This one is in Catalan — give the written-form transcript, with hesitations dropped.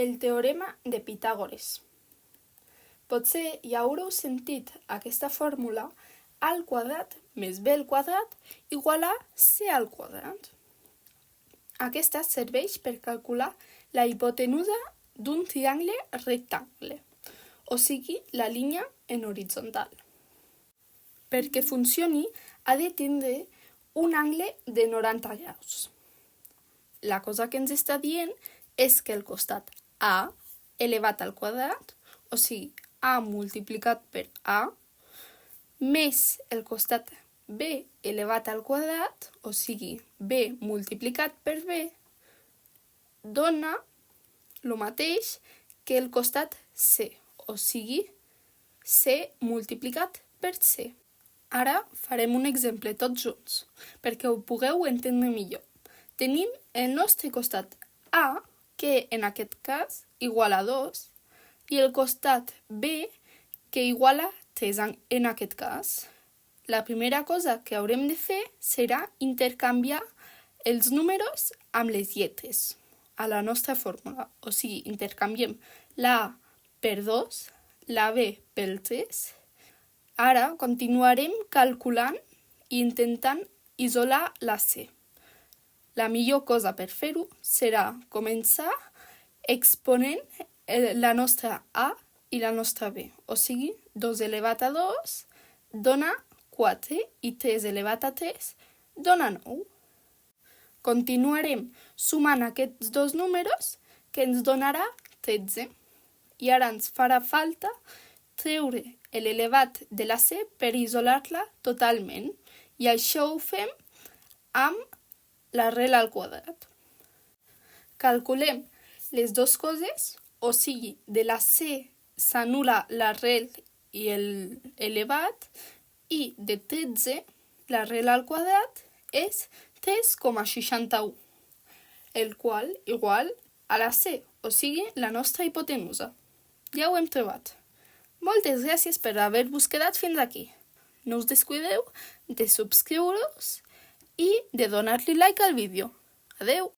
El teorema de Pitàgores. Potser ja haureu sentit aquesta fórmula a al quadrat més b al quadrat igual a c al quadrat. Aquesta serveix per calcular la hipotenusa d'un triangle rectangle, o sigui, la línia en horitzontal. Perquè funcioni, ha de tindre un angle de 90 graus. La cosa que ens està dient és que el costat A elevat al quadrat, o sigui, A multiplicat per A, més el costat B elevat al quadrat, o sigui, B multiplicat per B, dona el mateix que el costat C, o sigui, C multiplicat per C. Ara farem un exemple tots junts, perquè ho pugueu entendre millor. Tenim el nostre costat A, que en aquest cas igual a 2, i el costat B, que igual a 3 en aquest cas. La primera cosa que haurem de fer serà intercanviar els números amb les lletres a la nostra fórmula. O sigui, intercanviem la A per 2, la B pel 3. Ara continuarem calculant i intentant isolar la C. La millor cosa per fer-ho serà començar exponent la nostra A i la nostra B. O sigui, 2 elevat a 2 dona 4 i 3 elevat a 3 dona 9. Continuarem sumant aquests dos números que ens donarà 13. I ara ens farà falta treure l'elevat de la C per isolar-la totalment. I això ho fem amb l'arrel al quadrat. Calculem les dues coses, o sigui, de la C s'anul·la l'arrel i l'elevat, i de 13 l'arrel al quadrat és 3,61, el qual igual a la C, o sigui, la nostra hipotenusa. Ja ho hem trobat. Moltes gràcies per haver-vos quedat fins aquí. No us descuideu de subscriure-us i de donar-li like al vídeo. Adeu!